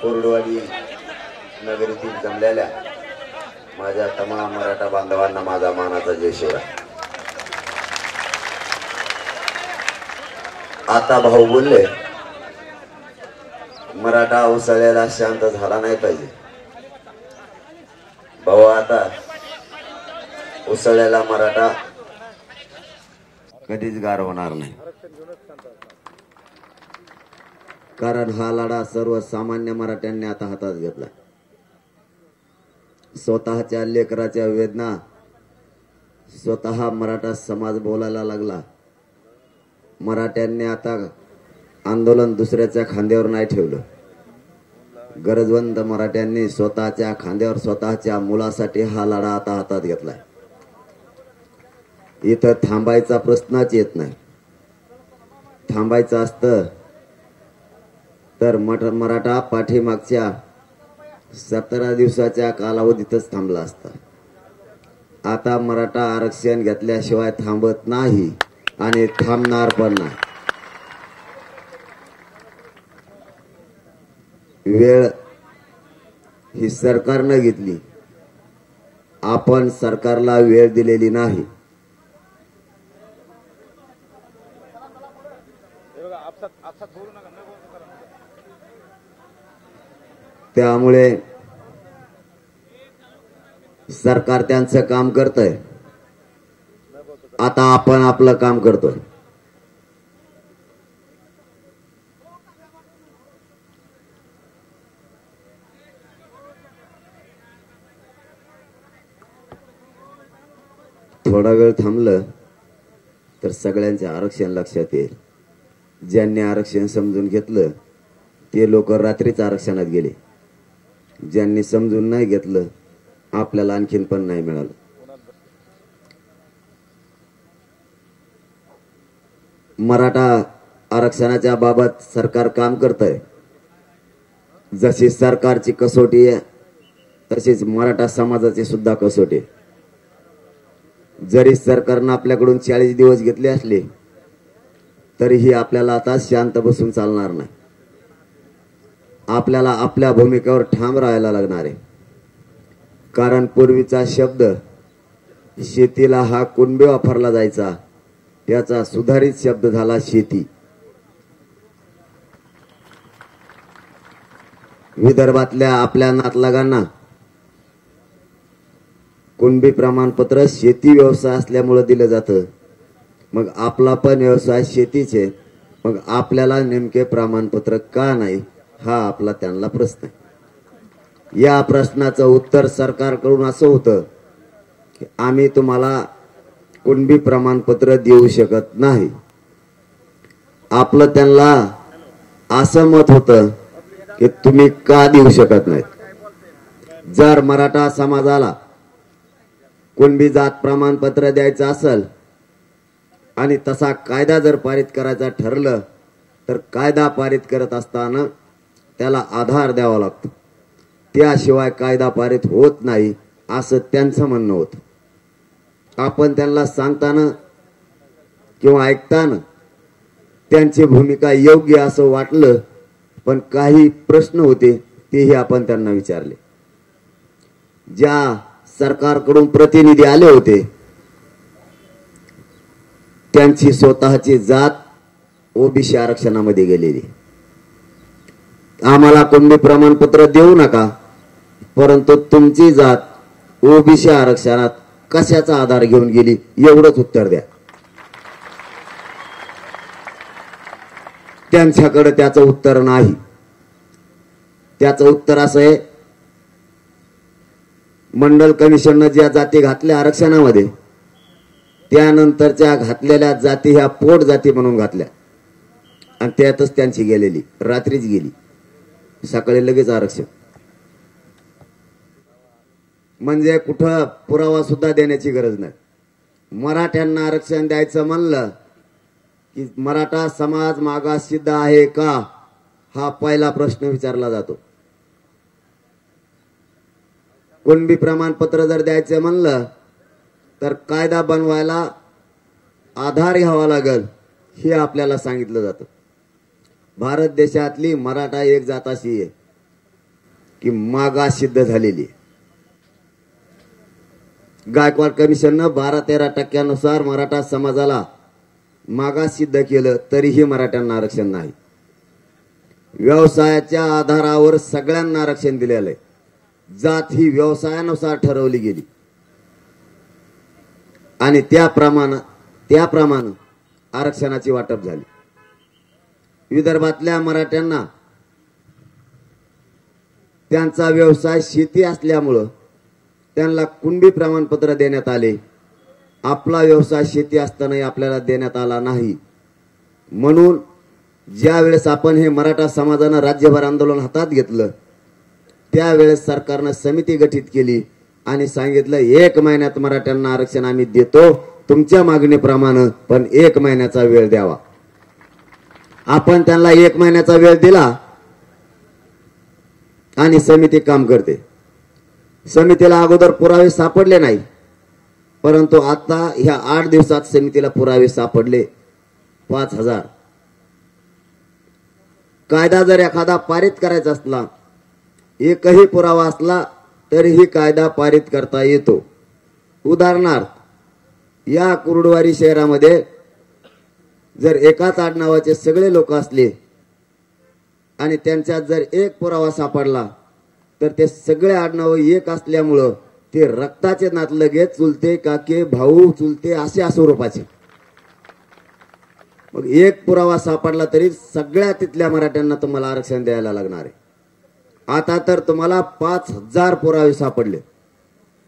कोरडवाडी नगरीतील जमलेल्या माझ्या तमाम मराठा बांधवांना माझा मानाचा जय शिवराय। आता भाऊ बोलले मराठा उसळलेला शांत झाला नाही पाहिजे। भाऊ आता उसळलेला मराठा कधीच गार होणार नाही, कारण हा लढा सर्वसामान्य मराठ्यांनी आता हातात घेतला। स्वतःच्या लेकराच्या वेदना स्वतः मराठा समाज बोलायला लागला। मराठ्यांनी आता आंदोलन दुसऱ्याच्या खांद्यावर नाही ठेवलं। गरजवंत मराठ्यांनी स्वतःच्या खांद्यावर स्वतःच्या मुलासाठी हा लढा आता हातात घेतलाय। इथं थांबायचा प्रश्नच येत नाही। थांबायचं असतं तर मराठा पाठीमागच्या 17 दिवसाच्या कालावधीतच थांबला असता। आता मराठा आरक्षण घेतल्याशिवाय थांबत नाही आणि थांबणार पण नाही। वेळ ही सरकारनं घेतली, आपण सरकारला वेळ दिलेली नाही। त्यामुळे सरकार त्यांचं काम करतंय, आता आपण आपलं काम करतोय। थोडा वेळ थांबलं तर सगळ्यांचे आरक्षण लक्षात येईल। ज्यांनी आरक्षण समजून घेतलं ते लोक रात्रीच आरक्षणात गेले, ज्यांनी समजून नाही घेतलं आपल्याला आणखीन पण नाही मिळालं। मराठा आरक्षणाच्या बाबत सरकार काम करतंय। जशी सरकारची कसोटी आहे तशीच मराठा समाजाची सुद्धा कसोटी आहे। जरी सरकारनं आपल्याकडून 40 दिवस घेतले असले तरीही आपल्याला आता शांत बसून चालणार नाही। आपल्याला आपल्या भूमिकेवर ठाम राहायला लागणार आहे, कारण पूर्वीचा शब्द शेतीला हा कुणबी वापरला जायचा, त्याचा सुधारित शब्द झाला शेती। विदर्भातल्या आपल्या नातलगांना कुणबी प्रमाणपत्र शेती व्यवसाय असल्यामुळे दिलं जातं। मग आपला पण व्यवसाय शेतीचे, मग आपल्याला नेमके प्रमाणपत्र का नाही हा आपला त्यांना प्रश्न आहे। या प्रश्नाचं उत्तर सरकारकडून असं होतं की आम्ही तुम्हाला कुणबी प्रमाणपत्र देऊ शकत नाही। आपलं त्यांना असं मत होतं की तुम्ही का देऊ शकत नाहीत। जर मराठा समाजाला कुणबी जात प्रमाणपत्र द्यायचं असेल आणि तसा कायदा जर पारित करायचा ठरलं तर कायदा पारित करत असताना त्याला आधार द्यावा लागतो, त्याशिवाय कायदा पारित होत नाही असं त्यांचं म्हणणं होतं। आपण त्यांना सांगताना किंवा ऐकताना त्यांची भूमिका योग्य असं वाटलं, पण काही प्रश्न होते तेही आपण त्यांना विचारले। ज्या सरकारकडून प्रतिनिधी आले होते त्यांची स्वतःची जात ओबीसी आरक्षणामध्ये गेलेली। आम्हाला कुणबी प्रमाणपत्र देऊ नका, परंतु तुमची जात ओबीसी आरक्षणात कशाचा आधार घेऊन गेली एवढंच उत्तर द्या। त्यांच्याकडे त्याचं उत्तर नाही। त्याचं उत्तर असं आहे, मंडल कमिशननं ज्या जाती घातल्या आरक्षणामध्ये त्यानंतरच्या घातलेल्या जाती ह्या पोट जाती म्हणून घातल्या आणि त्यातच त्यांची गेलेली, रात्रीच गेली, सकाळी लगेच आरक्षण। म्हणजे कुठं पुरावा सुद्धा देण्याची गरज नाही। मराठ्यांना आरक्षण द्यायचं म्हणलं की मराठा समाज मागास सिद्ध आहे का हा पहिला प्रश्न विचारला जातो। कुणबी प्रमाणपत्र जर द्यायचं म्हणलं तर कायदा बनवायला आधार घ्यावा लागेल हे आपल्याला सांगितलं जातं। भारत देशातली मराठा एक जात अशी आहे की मागास सिद्ध झालेली आहे. गायकवाड कमिशननं 12-13% मराठा समाजाला मागास सिद्ध केलं तरीही मराठ्यांना आरक्षण नाही. व्यवसायाच्या आधारावर सगळ्यांना आरक्षण दिलेलं आहे. जात ही व्यवसायानुसार ठरवली गेली आणि त्याप्रमाणे आरक्षणाची वाटप झाली. विदर्भातल्या मराठ्यांना त्यांचा व्यवसाय शेती असल्यामुळं त्यांना कुणबी प्रमाणपत्र देण्यात आले. आपला व्यवसाय शेती असतानाही आपल्याला देण्यात आला नाही. म्हणून ज्या वेळेस आपण हे मराठा समाजानं राज्यभर आंदोलन हातात घेतलं त्यावेळेस सरकारनं समिती गठीत केली आणि सांगितलं 1 महिन्यात मराठ्यांना आरक्षण आम्ही देतो तुमच्या मागणीप्रमाणे, पण 1 महिन्याचा वेळ द्यावा. आपण त्यांना 1 महिन्याचा वेळ दिला आणि समिती काम करते. समितीला अगोदर पुरावे सापडले नाही, परंतु आता ह्या 8 दिवसात समितीला पुरावे सापडले 5000. कायदा जर एखादा पारित करायचा असला, एकही पुरावा असला तरीही कायदा पारित करता येतो. उदाहरणार्थ, या कुर्डुवाडी शहरामध्ये जर एकाच आडनावाचे सगळे लोक असले आणि त्यांच्यात जर एक पुरावा सापडला तर ते सगळे आडनाव एक असल्यामुळं ते रक्ताचे नातलगे, चुलते, काके, भाऊ, चुलते अशा स्वरूपाचे. मग एक पुरावा सापडला तरी सगळ्या तिथल्या मराठ्यांना तुम्हाला आरक्षण द्यायला लागणार आहे. आता तर तुम्हाला 5000 पुरावे सापडले.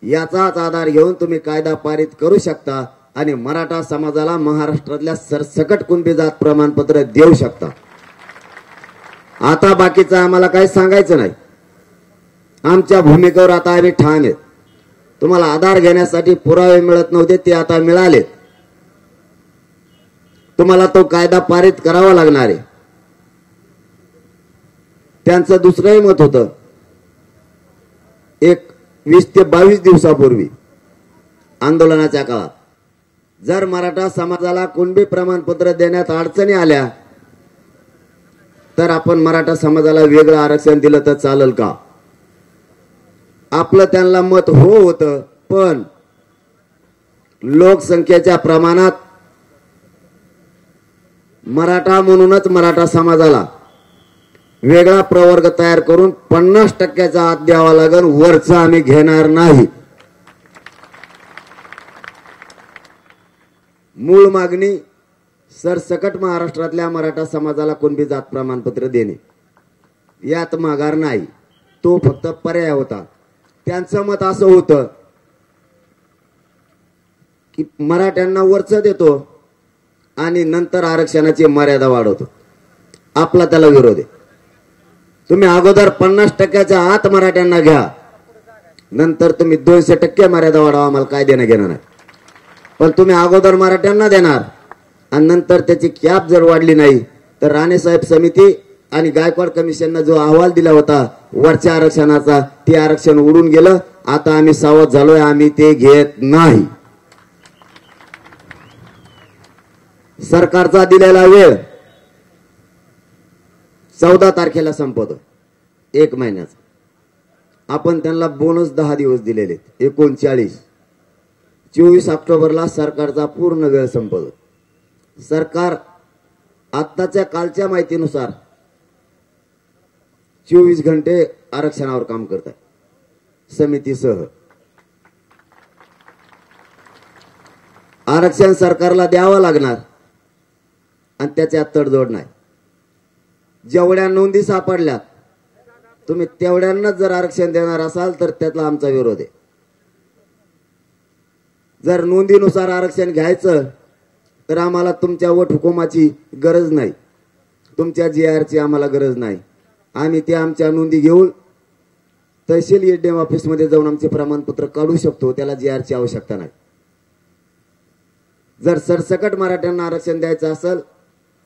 याचाच आधार घेऊन तुम्ही कायदा पारित करू शकता आणि मराठा समाजाला महाराष्ट्रातल्या सरसकट कुणबी जात प्रमाणपत्र देऊ शकता. आता बाकीचं आम्हाला काही सांगायचं नाही. आमच्या भूमिकेवर आता आम्ही ठाम आहेत. तुम्हाला आधार घेण्यासाठी पुरावे मिळत नव्हते, ते आता मिळाले. तुम्हाला तो कायदा पारित करावा लागणार आहे. त्यांचं दुसरंही मत होतं, एक 20 ते 22 दिवसापूर्वी आंदोलनाच्या काळात जर मराठा समाजाला कुणबी प्रमाणपत्र देण्यात अडचणी आल्या तर आपण मराठा समाजाला वेगळं आरक्षण दिलं तर चालेल का? आपलं त्यांना मत हो होतं, पण लोकसंख्येच्या प्रमाणात मराठा म्हणूनच मराठा समाजाला वेगळा प्रवर्ग तयार करून 50% आत द्यावा लागेल, वरचा आम्ही घेणार नाही. मूळ मागणी सरसकट महाराष्ट्रातल्या मराठा समाजाला कुणबी जात प्रमाणपत्र देणे, यात माघार नाही. तो फक्त पर्याय होता. त्यांचं मत असं होतं की मराठ्यांना वरचं देतो आणि नंतर आरक्षणाची मर्यादा वाढवतो. आपला त्याला विरोध आहे. तुम्ही अगोदर 50% आत मराठ्यांना घ्या, नंतर तुम्ही 200% मर्यादा वाढवा, आम्हाला काय देणं घेणं नाही. पण तुम्ही अगोदर मराठ्यांना देणार आणि नंतर त्याची कॅप जर वाढली नाही तर राणेसाहेब समिती आणि गायकवाड कमिशननं जो अहवाल दिला होता वरच्या आरक्षणाचा, ते आरक्षण उडून गेलं. आता आम्ही सावध झालोय, आम्ही ते घेत नाही. सरकारचा दिलेला वेळ 14 तारखेला संपतो, 1 महिन्याचा. आपण त्यांना बोनस 10 दिवस दिलेले, 39. 24 ऑक्टोबरला सरकारचा पूर्ण वेळ संपतो. सरकार आत्ताच्या कालच्या माहितीनुसार 24 घंटे आरक्षणावर काम करत आहे समितीसह. आरक्षण सरकारला द्यावं लागणार आणि त्याच्यात तडजोड नाही. जेवढ्या नोंदी सापडल्यात तुम्ही तेवढ्यांनाच जर आरक्षण देणार असाल तर त्यातला आमचा विरोध आहे. जर नोंदीनुसार आरक्षण घ्यायचं तर आम्हाला तुमच्या वट हुकुमाची गरज नाही, तुमच्या GR ची आम्हाला गरज नाही. आम्ही ते आमच्या नोंदी घेऊन तहसील एडीएम ऑफिसमध्ये जाऊन आमचे प्रमाणपत्र काढू शकतो, त्याला GR ची आवश्यकता नाही. जर सरसकट मराठ्यांना आरक्षण द्यायचं असेल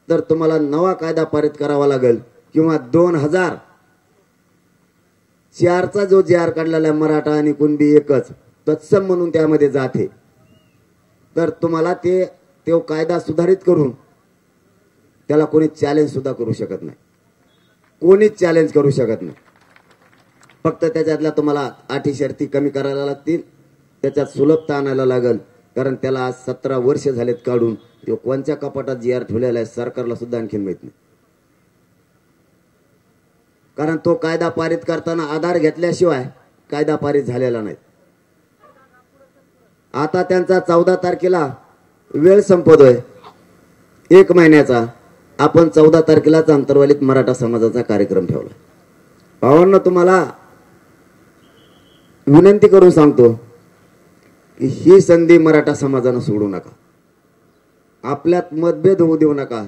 तर तुम्हाला नवा कायदा पारित करावा लागेल किंवा 2004चा जो GR काढलेला मराठा आणि कुणबी एकच तत्सम म्हणून त्यामध्ये जाते, तर तुम्हाला तो कायदा सुधारित करून त्याला कोणी चॅलेंज सुद्धा करू शकत नाही, कोणीच चॅलेंज करू शकत नाही. फक्त त्याच्यातल्या तुम्हाला अटी शर्ती कमी करायला लागतील, त्याच्यात सुलभता आणायला लागल. कारण त्याला आज 17 वर्ष झालेत काढून. तो कोणत्या कपाटात जी ठेवलेला आहे सरकारला सुद्धा आणखीन माहित नाही. कारण तो कायदा पारित करताना आधार घेतल्याशिवाय कायदा पारित झालेला नाही. आता त्यांचा 14 तारखेला वेळ संपतोय 1 महिन्याचा. आपण 14 तारखेलाच अंतर्वालीत मराठा समाजाचा कार्यक्रम ठेवला. भावांनो, तुम्हाला विनंती करून सांगतो की ही संधी मराठा समाजानं सोडू नका. आपल्यात मतभेद होऊ देऊ नका.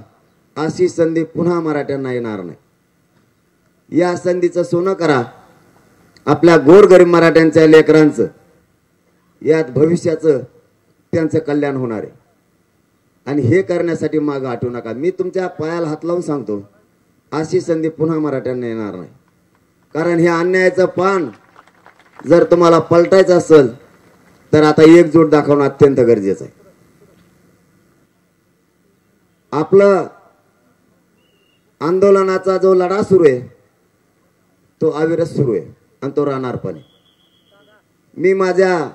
अशी संधी पुन्हा मराठ्यांना येणार नाही. या संधीचं सोनं करा. आपल्या गोरगरीब मराठ्यांच्या लेकरांचं यात भविष्याचं त्यांचं कल्याण होणार आहे. आणि हे करण्यासाठी मागं हटू नका. मी तुमच्या पायाला हात लावून सांगतो, अशी संधी पुन्हा मराठ्यांना येणार नाही. कारण हे अन्यायाचं पान जर तुम्हाला पलटायचं असेल तर आता एकजूट दाखवणं अत्यंत गरजेचं आहे. आपलं आंदोलनाचा जो लढा सुरू आहे तो अविरत सुरू आहे आणि तो राहणार पण आहे. मी माझ्या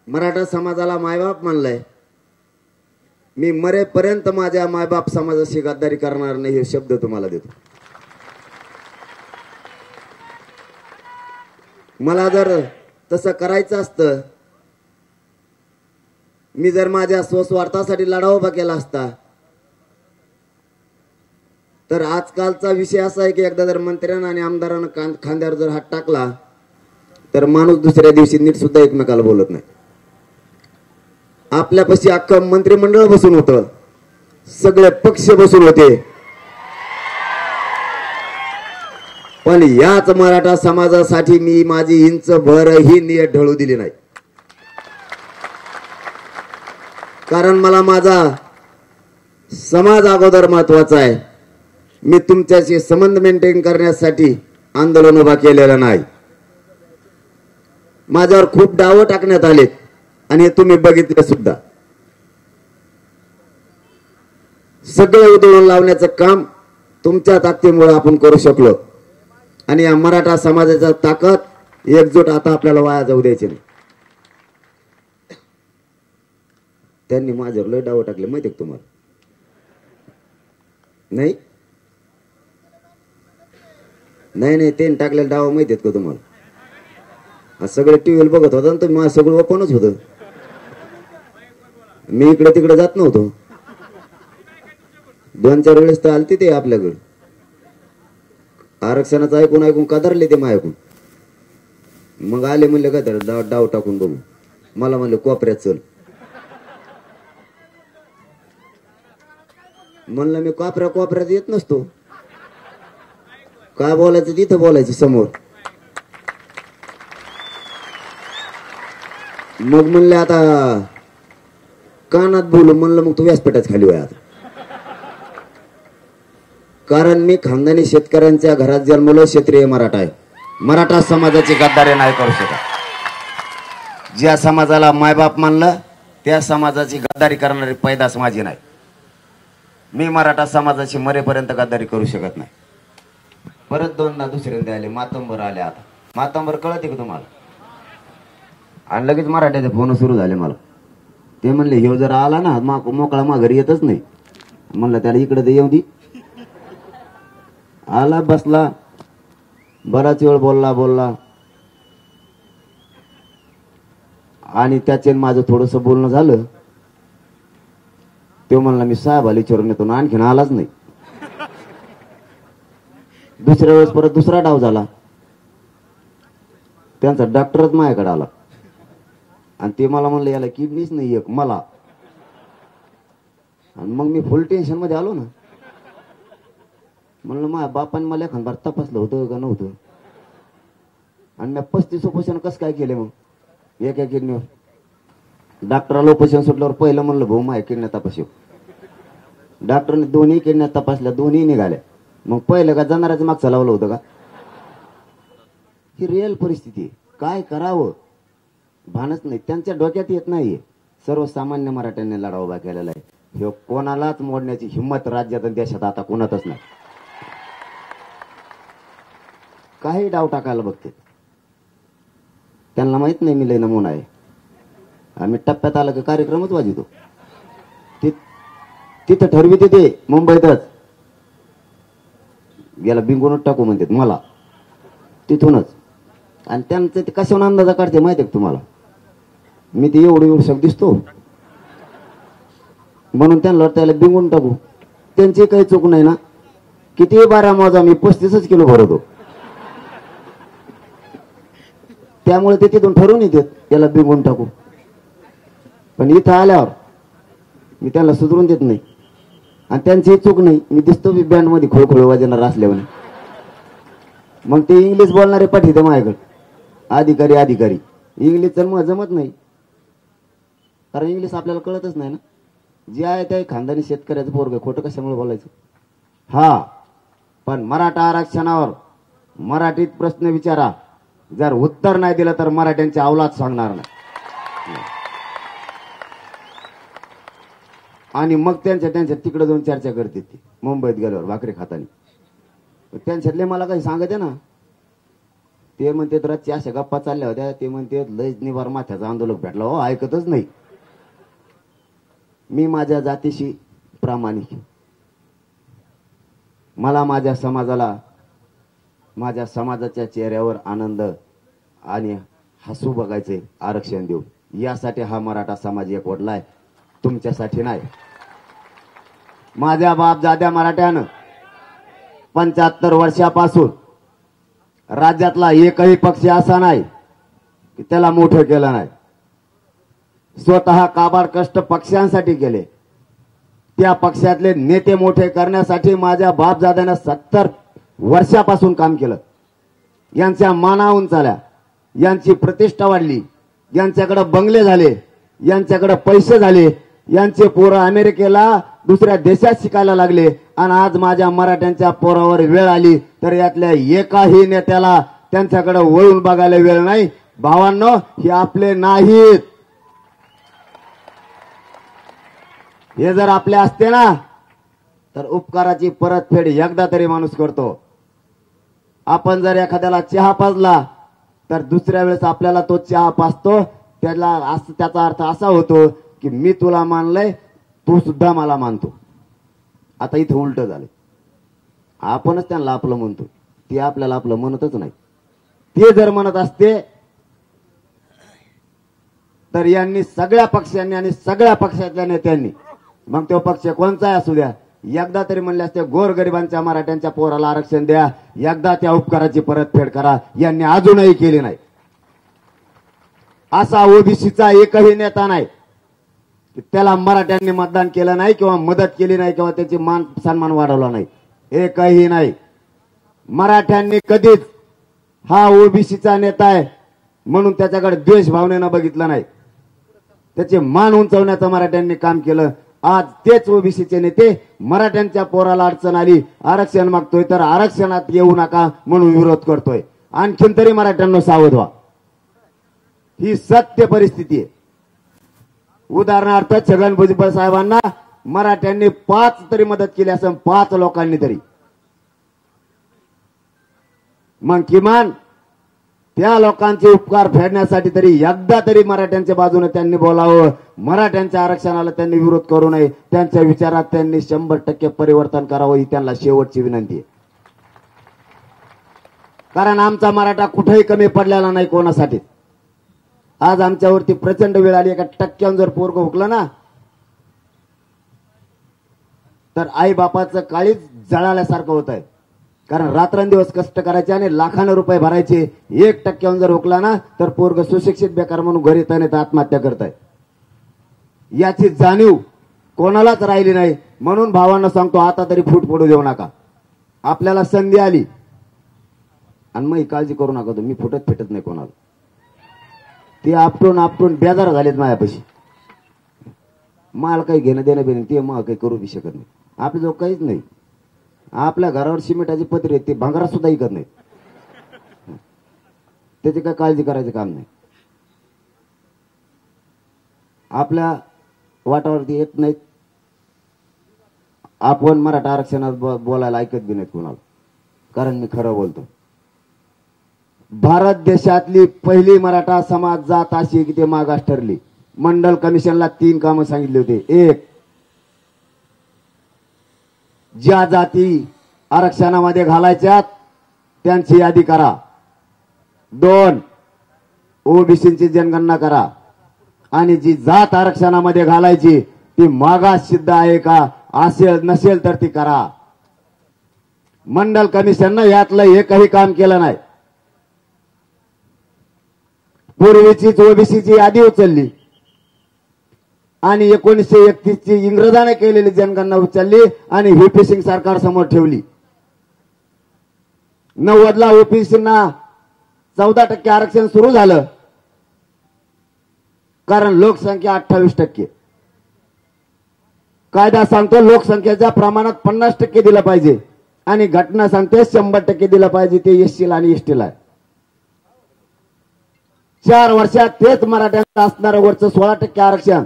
मराठा समाजाला मायबाप मानलंय. मी मरेपर्यंत माझ्या मायबाप समाजाशी गद्दारी करणार नाही हे शब्द तुम्हाला देतो. मला जर तसं करायचं असतं, मी जर माझ्या स्वस्वार्थासाठी लढा उभा केला असता, तर आजकालचा विषय असा आहे की एकदा जर मंत्र्यांना आणि आमदारांना खांद्यावर जर हात टाकला तर माणूस दुसऱ्या दिवशी नीट सुद्धा एकमेकाला बोलत नाही. आपल्यापाशी अख्खं मंत्रिमंडळ बसून होतं, सगळे पक्ष बसून होते, पण याच मराठा समाजासाठी मी माझी इंच भरही नियत ढळू दिली नाही. कारण मला माझा समाज अगोदर महत्वाचा आहे. मी तुमच्याशी संबंध मेंटेन करण्यासाठी आंदोलन उभा केलेलं नाही. माझ्यावर खूप डाव टाकण्यात आले आणि हे तुम्ही बघितले सुद्धा. सगळे उधळून लावण्याचं काम तुमच्या ताकदीमुळे आपण करू शकलो. आणि या मराठा समाजाचा ताकद एकजूट आता आपल्याला वाया जाऊ द्यायची नाही. त्यांनी माझ्यावर लय डाव टाकले माहिती का तुम्हाला? नाही नाही नाही त्यांनी टाकलेले डाव माहिती आहेत का तुम्हाला? सगळे टीव्हीला बघत होता ना, माझं सगळं ओपनच होतं. मी इकडे तिकडे जात नव्हतो. 2-4 वेळेस तर आलते ते आपल्याकडे. आरक्षणाचं ऐकून ऐकून कदरले ते माझ्याकडून. मग आले म्हणले काय तर डाव टाकून बघू. मला म्हणले कोपऱ्यात चल. म्हणलं मी कोपऱ्यात येत नसतो. काय बोलायचं तिथं बोलायचं समोर. मग म्हणले आता कानात बोलू. म्हणलं मग तू व्यासपीठाच खाली वय आता. कारण मी खानदानी शेतकऱ्यांच्या घरात जन्मलो, क्षेत्रीय मराठा आहे. मराठा समाजाची गद्दारी नाही करू शकत. ज्या समाजाला मायबाप मानलं त्या समाजाची गद्दारी करणारी पैदास माझी नाही. मी मराठा समाजाची मरेपर्यंत गद्दारी करू शकत नाही. परत 2दा दुसऱ्यांदा आले, मातंबर आले. आता मातंबर कळते का तुम्हाला? आणि लगेच मराठ्याचे फोन सुरू झाले मला. ते म्हणले ह्यो जर आला ना मोकळा माघारी येतच नाही. म्हणलं त्याला इकडे दे, येऊ दे. आला, बसला, बराच वेळ बोलला आणि त्याचे माझं थोडस बोलणं झालं. तो म्हणला मी साहेब आली विचारून येतो. आणखीन आलाच नाही. दुसऱ्या वेळेस परत दुसरा डाव झाला. त्यांचा डॉक्टरच माझ्याकडे आला आणि ते मला म्हणलं याला किडनीच नाही एक मला. आणि मग मी फुल टेन्शन मध्ये आलो ना. म्हणलं माझ्या बापाने मला एखादा तपासलं होतं का नव्हतं. आणि मी 35 ऑपरेशन कसं काय केले मग एका किडनीवर. डॉक्टराला ऑपरेशन सुटल्यावर पहिलं म्हणलं भाऊ माझ्या किडन्या तपासू. डॉक्टरने 2ही किडन्या तपासल्या, 2ही निघाल्या. मग पहिलं का जाणाराच मागचं लावलं होतं का? ही रिअल परिस्थिती आहे. काय करावं भानच नाही. त्यांच्या डोक्यात येत नाहीये. सर्वसामान्य मराठ्यांनी लढा उभा केलेला आहे. हे कोणालाच मोडण्याची हिंमत राज्यात आणि देशात आता कोणातच नाही. काही डाव टाकायला बघते. त्यांना माहित नाही मी लय नमुना आहे. आम्ही टप्प्यात आला की कार्यक्रमच वाजवतो. तिथं ठरविते ते मुंबईतच याला बिंगूनच टाकू म्हणतात मला तिथूनच. आणि त्यांचं ते कशावर अंदाजा काढते माहिती आहे तुम्हाला. मी ते एवढं दिसतो म्हणून त्यांना वाटतं याला बिंगून टाकू. त्यांची काही चूक नाही ना. किती बारा मोजा मी 35 किलो भरवतो. त्यामुळे ते तिथून ठरवून येतात याला बिंगून टाकू. पण इथं आल्यावर मी त्यांना सुधरून देत नाही. आणि त्यांची चूक नाही. मी दिसतो बी बँड मध्ये खोळखोळ वाजवणार असल्यावर. मग ते इंग्लिश बोलणारे पाठीते माझ्याकडे. अधिकारी इंग्लिशचं मग जमत नाही कारण इंग्लिश आपल्याला कळतच नाही ना. जे आहे ते खानदानी शेतकऱ्याचं पोरग खोटं कशामुळे बोलायचं. हा पण मराठा आरक्षणावर मराठीत प्रश्न विचारा. जर उत्तर नाही दिलं तर मराठ्यांची अवलाद सांगणार नाही. आणि मग त्यांच्या तिकडे जाऊन चर्चा करते ती मुंबईत गेल्यावर भाकरी खातानी. त्यांच्यातले मला काही सांगते ना. ते म्हणते रातची अशा गप्पा चालल्या होत्या. ते म्हणते लयच निवार माथ्याचा आंदोलक भेटला. हो ऐकतच नाही. मी माझ्या जातीशी प्रामाणिक. मला माझ्या समाजाला माझ्या समाजाच्या चेहऱ्यावर आनंद आणि हसू बघायचे. आरक्षण देऊ यासाठी हा मराठा समाज एकवटलाय. तुमच्यासाठी नाही. माझ्या बाप दाद्या मराठ्यानं 75 वर्षापासून राज्यातला एकही पक्ष असा नाही की त्याला मोठं केलं नाही. स्वतः काबाड कष्ट पक्षांसाठी केले. त्या पक्षातले नेते मोठे करण्यासाठी माझ्या बापदाद्यानं 70 वर्षापासून काम केलं. यांच्या माना उंचाल्या. यांची प्रतिष्ठा वाढली. यांच्याकडे बंगले झाले. यांच्याकडे पैसे झाले. यांचे पोरं अमेरिकेला दुसऱ्या देशात शिकायला लागले. आणि आज माझ्या मराठ्यांच्या पोरावर वेळ आली तर यातल्या एकाही नेत्याला त्यांच्याकडे वळून बघायला वेळ नाही. भावांनो हे आपले नाहीत. हे जर आपले असते ना तर उपकाराची परतफेड एकदा तरी माणूस करतो. आपण जर एखाद्याला चहा पाजला तर दुसऱ्या वेळेस आपल्याला तो चहा पाजतो. त्याचा अर्थ असा होतो की मी तुला मानलंय तू सुद्धा मला मानतो. आता इथे उलट झाले. आपणच त्यांना आपलं म्हणतो. ते आपल्याला आपलं म्हणतच नाही. ते जर म्हणत असते तर यांनी सगळ्या पक्षांनी आणि सगळ्या पक्षातल्या नेत्यांनी मग तो पक्ष कोणचाही असू द्या एकदा तरी म्हणले असते गोरगरिबांच्या मराठ्यांच्या पोराला आरक्षण द्या. एकदा त्या उपकाराची परतफेड करा. यांनी अजूनही केली नाही. असा ओबीसीचा एकही नेता नाही त्याला मराठ्यांनी मतदान केलं नाही किंवा मदत केली नाही किंवा त्याची मान सन्मान वाढवला नाही. एकही नाही. मराठ्यांनी कधीच हा ओबीसीचा नेता आहे म्हणून त्याच्याकडे द्वेष भावनेनं बघितलं नाही. त्याचे मान उंचवण्याचं मराठ्यांनी काम केलं. आज तेच ओबीसीचे नेते मराठ्यांच्या पोराला अडचण आली आरक्षण मागतोय तर आरक्षणात येऊ नका म्हणून विरोध करतोय. आणखीन तरी मराठ्यांना सावध व्हा. ही सत्य परिस्थिती आहे. उदाहरणार्थ छगन भुजबळ साहेबांना मराठ्यांनी 5 तरी मदत केली असेल. 5 लोकांनी तरी. मग किमान त्या लोकांचे उपकार फेडण्यासाठी तरी एकदा तरी मराठ्यांच्या बाजूने त्यांनी बोलावं. मराठ्यांच्या आरक्षणाला त्यांनी विरोध करू नये. त्यांच्या विचारात त्यांनी 100% परिवर्तन करावं ही त्यांना शेवटची विनंती आहे. कारण आमचा मराठा कुठेही कमी पडलेला नाही कोणासाठी. आज आमच्यावरती प्रचंड वेळ आली. 1% जर पोरग हुकलं ना तर आई बापाचं काळीच जळाल्यासारखं होत आहे. कारण रात्रंदिवस कष्ट करायचे आणि लाखानं रुपये भरायचे. 1% जर हुकला ना तर पोरग सुशिक्षित बेकार म्हणून घरी येत नाही तर आत्महत्या करताय. याची जाणीव कोणालाच राहिली नाही. म्हणून भावांना सांगतो आता तरी फूट पडू देऊ नका. आपल्याला संधी आली आणि मग काळजी करू नका. तुम्ही फुटत फेटत नाही कोणाला. ते आपटून बेजार झालेत माझ्यापाशी. मला काही घेणं देणं बी नाही. ते मग काही करू बी शकत नाही. आपल्या जो काहीच नाही. आपल्या घरावर सिमेंटाची पत्रे ते भांगरा सुद्धा ऐकत नाही. त्याची काय काळजी करायचं काम नाही. आपल्या वाटावरती येत नाहीत. आपण मराठा आरक्षणात बोलायला ऐकत बी नाहीत कोणाला. कारण मी खरं बोलतो. भारत देशातली पहिली मराठा समाज जात अशी की ते मागास ठरली. मंडल कमिशनला 3 कामं सांगितले होते. 1, ज्या जाती आरक्षणामध्ये घालायच्यात त्यांची यादी करा. 2, ओबीसीची जनगणना करा आणि जी जात आरक्षणामध्ये घालायची ती मागास सिद्ध आहे का असेल नसेल तर ती करा. मंडल कमिशननं यातलं एकही काम केलं नाही. पूर्वीचीच ओबीसीची यादी उचलली आणि 1931 ची इंग्रजाने केलेली जनगणना उचलली आणि व्हीपी सिंग सरकार समोर ठेवली. 90 ला ओबीसींना 14% आरक्षण सुरू झालं कारण लोकसंख्या 28%. कायदा सांगतो लोकसंख्येच्या प्रमाणात 50% दिलं पाहिजे आणि घटना सांगते 100% दिलं पाहिजे. ते एससीला आणि एसटीला. 4 वर्षात तेच मराठ्यांचं असणारं वरचं 16% आरक्षण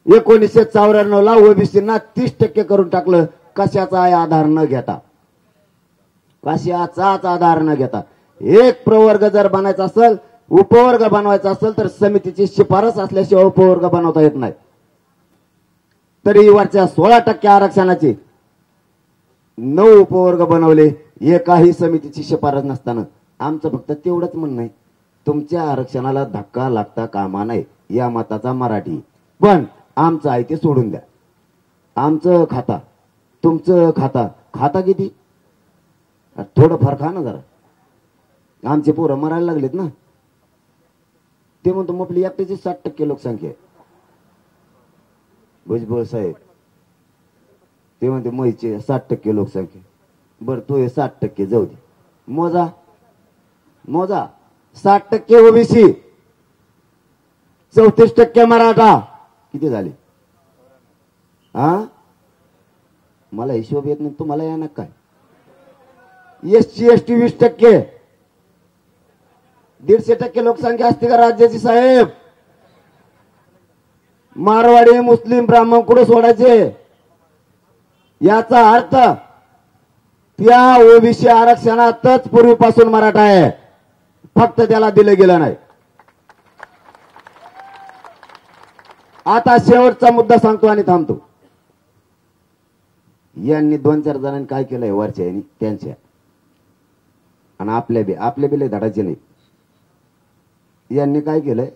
1994 ला ओबीसींना 30% करून टाकलं. कशाचा आधार न घेता, कशाचाच आधार न घेता. एक प्रवर्ग जर बनायचा असेल, उपवर्ग बनवायचा असेल तर समितीची शिफारस असल्याशिवाय उपवर्ग बनवता येत नाही. तरी वरच्या 16% आरक्षणाचे 9 उपवर्ग बनवले एकाही समितीची शिफारस नसताना. आमचं फक्त तेवढंच म्हणणं आहे, तुमच्या आरक्षणाला धक्का लागता कामा नये या मताचा मराठी. पण आमचं आहे ते सोडून द्या. आमचं खाता तुमचं खाता किती थोडं फार खा ना जरा. आमचे पोरं मरायला लागलेत ना. ते म्हणतो मग आपली एकट्याची 60% लोकसंख्या आहे. भुजबळ साहेब ते म्हणते मैचे 60% लोकसंख्या. बरं तो 60% जाऊ दे. मोजा 60% ओबीसी, 34% मराठा. किती झाले? मला हिशोब येत नाही, तुम्हाला या ना काय? एससी एसटी 20%, 150% लोकसंख्या असते का राज्याची साहेब? मारवाडी मुस्लिम ब्राह्मण कुठे सोडायचे? याचा अर्थ त्या ओबीसी आरक्षणातच पूर्वीपासून मराठा आहे, फक्त त्याला दिलं गेलं नाही. आता शेवटचा मुद्दा सांगतो आणि थांबतो. यांनी 2-4 जणांनी काय केलंय वरच्या यांनी त्यांच्या आणि आपल्या बी लय धडाचे नाही. यांनी काय केलंय,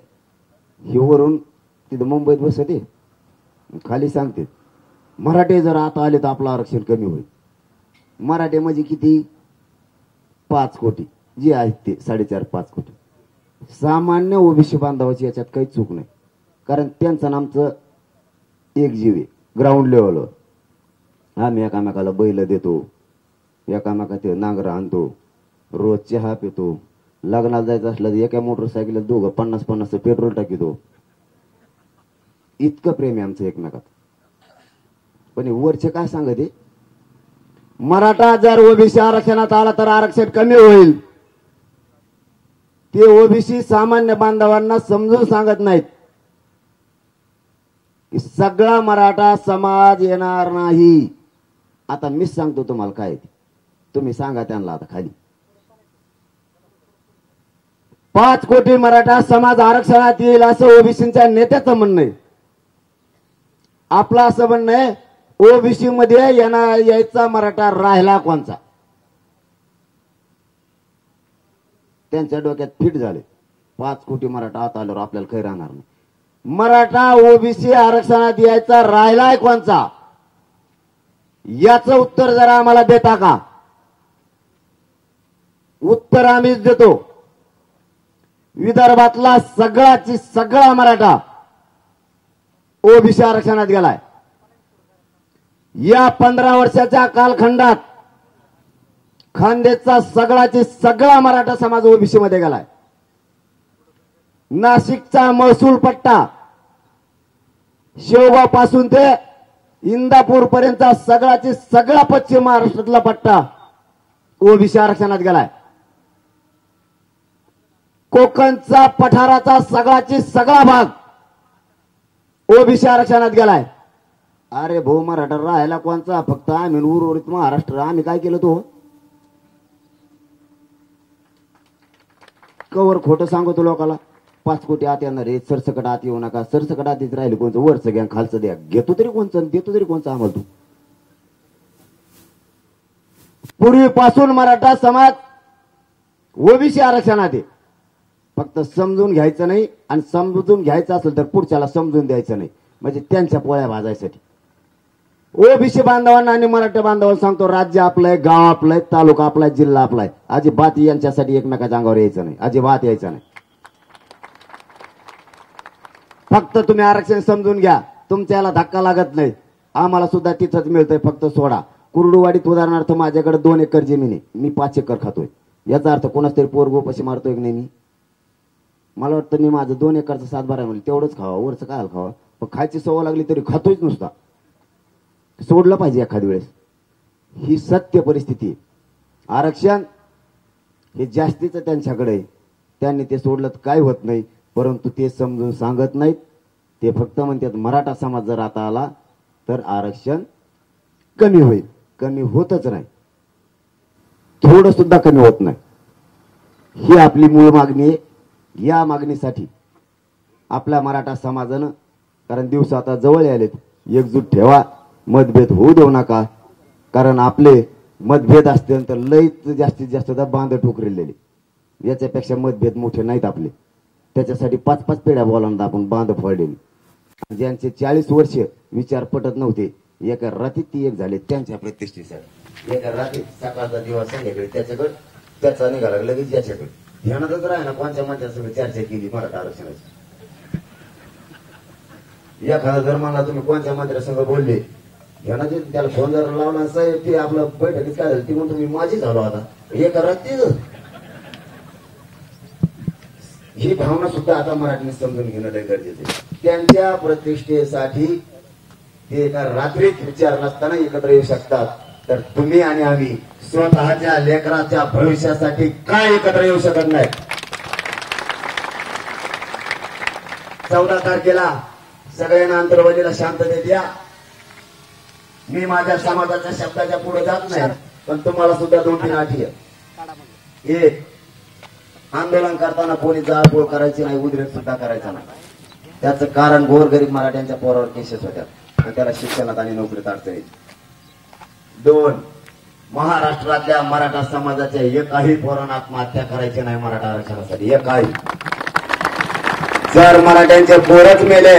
हे वरून तिथे मुंबईत बसते खाली सांगते मराठे जर आता आले तर आपलं आरक्षण कमी होईल. मराठे म्हणजे किती? 5 कोटी जे आहेत ते 4.5-5 कोटी. सामान्य ओबीसी बांधवाची याच्यात काही चूक नाही, कारण त्यांचं नामचं एक जीव आहे. ग्राउंड लेवलवर आम्ही एकामेकाला बैल देतो, एकामेका ते नांगर आणतो, रोज चहा पितो. लग्नाला जायचं असलं तर एका मोटरसायकल दोघं 50-50 पेट्रोल टाकितो. इतकं प्रेम आहे आमचं एकमेकात. पण वरचे काय सांगते, मराठा जर ओबीसी आरक्षणात आला तर आरक्षण कमी होईल. ते ओबीसी सामान्य बांधवांना समजून सांगत नाहीत की सगळा मराठा समाज येणार नाही. आता मीच सांगतो तुम्हाला काय ते, तुम्ही सांगा त्यांना. आता खाली 5 कोटी मराठा समाज आरक्षणात येईल असं ओबीसीच्या नेत्याचं म्हणणं आहे. आपलं असं म्हणणं आहे ओबीसी मध्ये यायचा मराठा राहिला कोणचा? त्यांच्या डोक्यात फिट झाले 5 कोटी मराठा आत आल्यावर आपल्याला काही राहणार नाही. मराठा ओबीसी आरक्षणात यायचा राहिलाय कोणचा? याचं उत्तर जरा आम्हाला देता का? उत्तर आम्हीच देतो. विदर्भातला सगळा मराठा ओबीसी आरक्षणात गेलाय. या 15 वर्षाच्या कालखंडात खानदेशचा सगळा मराठा समाज ओबीसी मध्ये गेलाय. नाशिकचा महसूल पट्टा शेवगाव पासून ते इंदापूर पर्यंतचा सगळा पश्चिम महाराष्ट्रातला पट्टा ओबीसी आरक्षणात गेलाय. कोकणचा पठाराचा सगळा भाग ओबीसी आरक्षणात गेलाय. अरे भाऊ मराठा राहायला कोणचा? फक्त आम्ही उर्वरित महाराष्ट्र. आम्ही काय केलं तो? कवर खोटं सांगतो लोकाला 5 कोटी आत येणार आहे, सरसकट आत येऊ नका. सरसकट आधीच राहिले कोणचं, वरचं घ्या खालचं द्या. घेतो तरी कोणचं, देतो तरी कोणचं आम्हाला तू? पूर्वीपासून मराठा समाज ओबीसी आरक्षणात आहे. फक्त समजून घ्यायचं नाही, आणि समजून घ्यायचं असेल तर पुढच्याला समजून द्यायचं नाही, म्हणजे त्यांच्या पोळ्या भाजायसाठी. ओबीसी बांधवांना आणि मराठा बांधवांना सांगतो, राज्य आपलं आहे, गाव आपलं आहे, तालुका आपला आहे, जिल्हा आपला आहे. अजिबात यांच्यासाठी एकमेकाच्या अंगावर यायचं नाही, अजिबात यायचं नाही. फक्त तुम्ही आरक्षण समजून घ्या, तुमच्याला धक्का लागत नाही. आम्हाला सुद्धा तिथंच मिळतंय, फक्त सोडा. कुर्डुवाडीत उदाहरणार्थ माझ्याकडे 2 एकर जमीन आहे, मी 5 एकर खातोय. याचा अर्थ कोणाच तरी पोरगो पशी मारतोय की नाही मी? मला वाटतं मी माझं 2 एकरचं 7 बारा म्हणलं तेवढंच खावा, वरचं काय खावा. पण खायची सवय लागली तरी खातोयच नुसता. सोडलं पाहिजे एखाद्या वेळेस. ही सत्य परिस्थिती आहे. आरक्षण हे जास्तीचं त्यांच्याकडे आहे, त्यांनी ते सोडलं तर काय होत नाही. परंतु ते समजून सांगत नाहीत. ते फक्त म्हणतात मराठा समाज जर आता आला तर आरक्षण कमी होईल. कमी होतच नाही, थोडं सुद्धा कमी होत नाही. ही आपली मूळ मागणी आहे. या मागणीसाठी आपल्या मराठा समाजानं, कारण दिवस आता जवळ आलेत, एकजूट ठेवा. मतभेद होऊ देऊ नका, कारण आपले मतभेद असतील तर लईच जास्तीत जास्त बांध ठोकरेलेले. याच्यापेक्षा मतभेद मोठे नाहीत आपले. त्याच्यासाठी 5-5 पिढ्या बोलावून आपण बांध फोडलेली. ज्यांचे 40 वर्ष विचार पटत नव्हते, एका रात्रीत ती एक झाले त्यांच्या प्रतिष्ठेसाठी. एका रात्रीत सकाळचा दिवस संध्याकाळी त्याच्याकडे त्याचा निघाला लगेच याच्याकडे. ध्यानातच राही ना कोणत्या मंत्र्यासंग चर्चा केली मराठा आरक्षणाची. एखादा जर मला तुम्ही कोणत्या मंत्र्यासंग बोलले, ध्यानाचे त्याला फोन जर लावला, साहेब ते आपलं बैठकीत काय झालं, ती म्हणतो मी माझी झालो आता एका रात्रीच. ही भावना सुद्धा आता मराठीने समजून घेणं गरजेचं आहे. त्यांच्या प्रतिष्ठेसाठी ते एका रात्रीत विचार नसताना एकत्र येऊ शकतात, तर तुम्ही आणि आम्ही स्वतःच्या लेकराच्या भविष्यासाठी काय एकत्र येऊ शकत नाही? 14 तारखेला सगळ्यांना अंतरवालीला शांततेत या. मी माझ्या समाजाच्या शब्दाच्या पुढे जात नाही, पण तुम्हाला सुद्धा 2-3 अटी आहेत. एक, आंदोलन करताना कोणी जाळपोळ करायची नाही, उद्रेक सुद्धा करायचा नाही. त्याचं कारण गोरगरीब मराठ्यांच्या पोरावर केसेस होत्या आणि त्याला शिक्षणात आणि नोकरीत अडचणी. 2, महाराष्ट्रातल्या मराठा समाजाच्या एकाही पोरांना आत्महत्या करायची नाही मराठा आरक्षणासाठी, एकाही. जर मराठ्यांचे पोरच मेले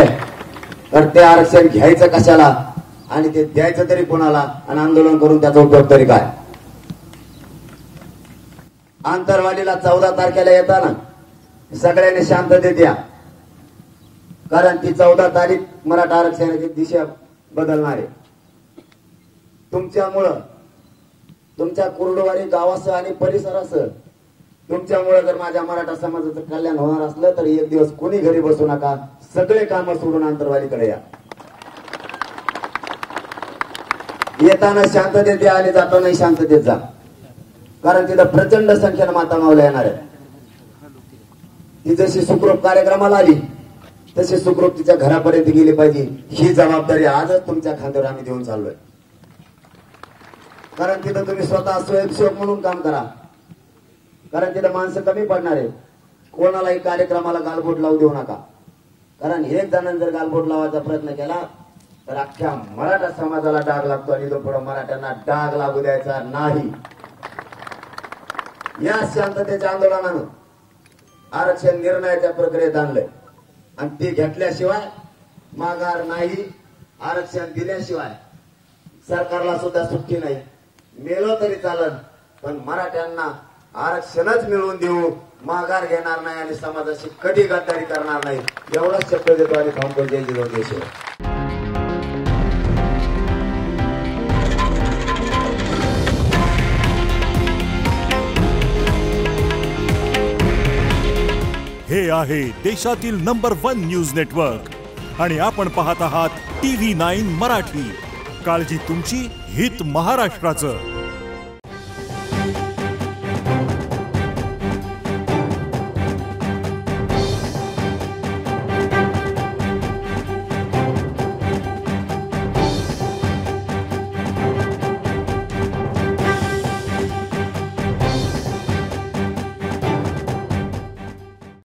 तर ते आरक्षण घ्यायचं कशाला, आणि ते द्यायचं तरी कोणाला, आणि आंदोलन करून त्याचा उपयोग तरी काय? आंतरवालीला 14 तारखेला येताना सगळ्यांनी शांततेत या, कारण ती 14 तारीख मराठा आरक्षणाची दिशा बदलणार आहे. तुमच्यामुळं, तुमच्या कुर्डुवाडी गावासह आणि परिसरासह तुमच्यामुळे जर माझ्या मराठा समाजाचं कल्याण होणार असलं तर एक दिवस कोणी घरी बसू नका, सगळे कामं सोडून आंतरवालीकडे या. येताना शांततेत या आणि जातानाही शांततेत जा, कारण तिथं प्रचंड संख्येनं माता मावल्या येणार आहे. ती जशी सुखरूप कार्यक्रमाला आली तशी सुखरूप तिच्या घरापर्यंत गेली पाहिजे, ही जबाबदारी आजच तुमच्या खांद्यावर आम्ही देऊन चाललोय. कारण तिथं तुम्ही स्वतः स्वयंसेवक म्हणून काम करा, कारण तिथं माणसं कमी पडणार आहे. कोणालाही कार्यक्रमाला गालबोट लावू देऊ नका, कारण 1 जणांनी जर गालबोट लावायचा प्रयत्न केला तर अख्ख्या मराठा समाजाला डाग लागतो, आणि तो पुढे मराठ्यांना डाग लागू द्यायचा नाही. या शांततेच्या आंदोलनानं आरक्षण निर्णयाच्या प्रक्रियेत आणलंय, आणि ते घेतल्याशिवाय माघार नाही. आरक्षण दिल्याशिवाय सरकारला सुद्धा सुट्टी नाही. मेलो तरी चालत, पण मराठ्यांना आरक्षणच मिळवून देऊ, माघार घेणार नाही आणि समाजाशी कधी गद्दारी करणार नाही, एवढाच शब्द देतो आणि थांबतो. जय जिजाऊ. हे आहे देशातील नंबर 1 न्यूज नेटवर्क आणि आपण पाहत आहात TV9 मराठी. काळजी तुमची, हित महाराष्ट्राचं.